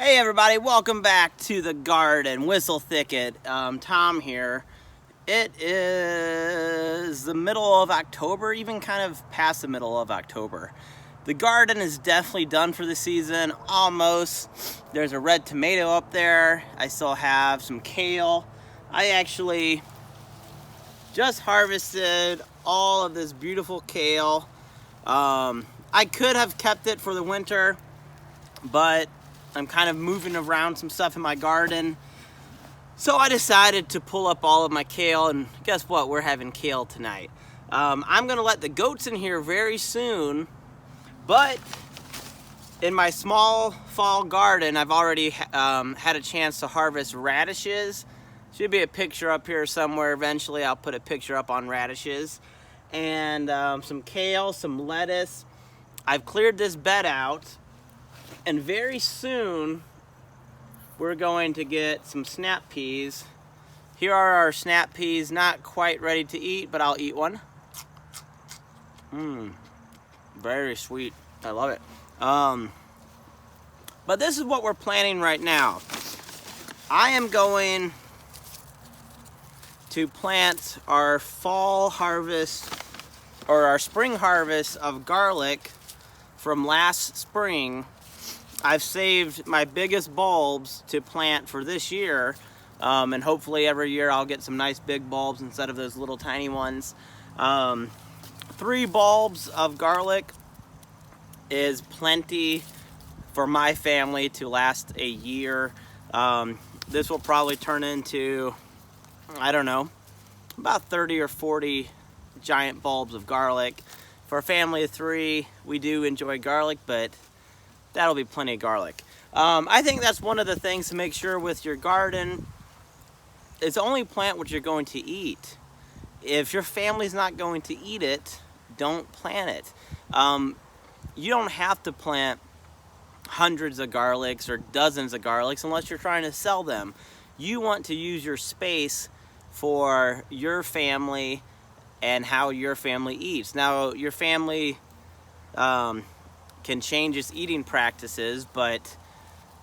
Hey everybody, welcome back to the garden, Whistle Thicket. Tom here. It is the middle of October, even kind of past the middle of October. The garden is definitely done for the season, almost. There's a red tomato up there. I still have some kale. I actually just harvested all of this beautiful kale. I could have kept it for the winter, but I'm kind of moving around some stuff in my garden. So I decided to pull up all of my kale, and guess what? We're having kale tonight. I'm gonna let the goats in here very soon, but in my small fall garden, I've already had a chance to harvest radishes. Should be a picture up here somewhere. Eventually I'll put a picture up on radishes. And some kale, some lettuce. I've cleared this bed out. And very soon, we're going to get some snap peas. Here are our snap peas, not quite ready to eat, but I'll eat one. Very sweet. I love it. But this is what we're planning right now. I am going to plant our fall harvest, or our spring harvest of garlic from last spring. I've saved my biggest bulbs to plant for this year, and hopefully every year I'll get some nice big bulbs instead of those little tiny ones. 3 bulbs of garlic is plenty for my family to last a year. This will probably turn into, I don't know, about 30 or 40 giant bulbs of garlic. For a family of 3, we do enjoy garlic, but that'll be plenty of garlic. I think that's one of the things to make sure with your garden is only plant what you're going to eat. If your family's not going to eat it, don't plant it. You don't have to plant hundreds of garlics or dozens of garlics unless you're trying to sell them. You want to use your space for your family and how your family eats. Now, your family can change its eating practices, but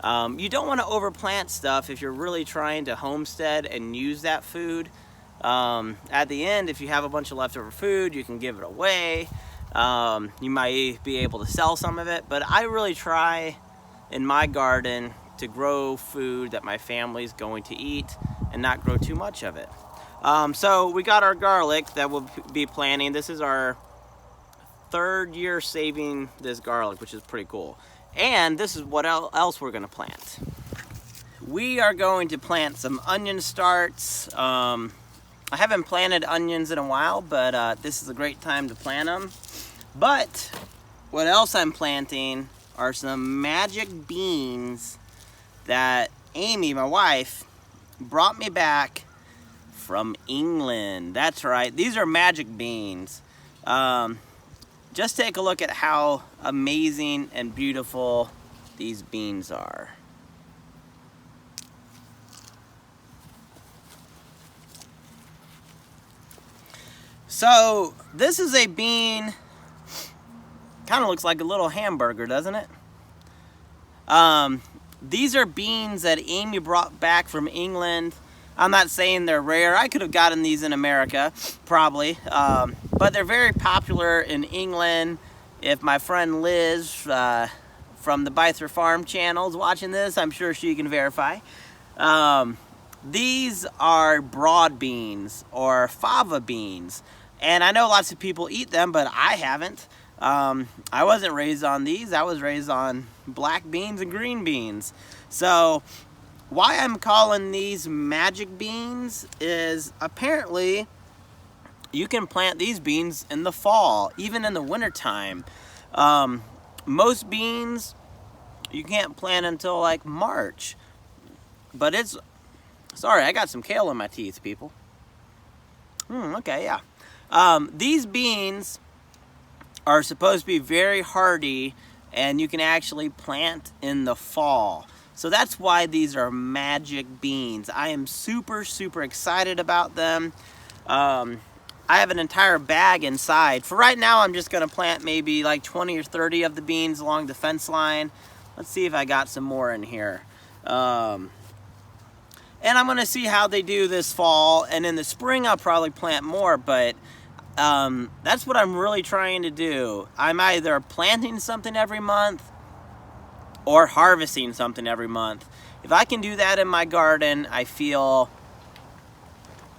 you don't want to overplant stuff if you're really trying to homestead and use that food. At the end, if you have a bunch of leftover food, you can give it away. You might be able to sell some of it, but I really try in my garden to grow food that my family's going to eat and not grow too much of it. So we got our garlic that we'll be planting. This is our 3rd year saving this garlic, which is pretty cool. And this is what else we're going to plant. We are going to plant some onion starts. I haven't planted onions in a while, but this is a great time to plant them. But what else I'm planting are some magic beans that Amy, my wife, brought me back from England. That's right, these are magic beans. Just take a look at how amazing and beautiful these beans are. So this is a bean, kind of looks like a little hamburger, doesn't it? These are beans that Amy brought back from England. I'm not saying they're rare. I could have gotten these in America, probably. But they're very popular in England. If my friend Liz from the Byther Farm channel is watching this, I'm sure she can verify. These are broad beans or fava beans. And I know lots of people eat them, but I haven't. I wasn't raised on these. I was raised on black beans and green beans. So why I'm calling these magic beans is apparently you can plant these beans in the fall, even in the wintertime. Most beans you can't plant until like March. But it's, sorry, I got some kale in my teeth, people. Okay, yeah. These beans are supposed to be very hardy, and you can actually plant in the fall. So that's why these are magic beans. I am super, super excited about them. I have an entire bag inside. For right now, I'm just gonna plant maybe like 20 or 30 of the beans along the fence line. Let's see if I got some more in here. And I'm gonna see how they do this fall, and in the spring I'll probably plant more, but that's what I'm really trying to do. I'm either planting something every month or harvesting something every month. If I can do that in my garden, I feel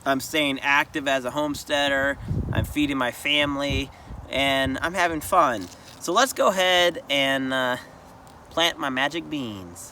I'm staying active as a homesteader, I'm feeding my family, and I'm having fun. So let's go ahead and plant my magic beans.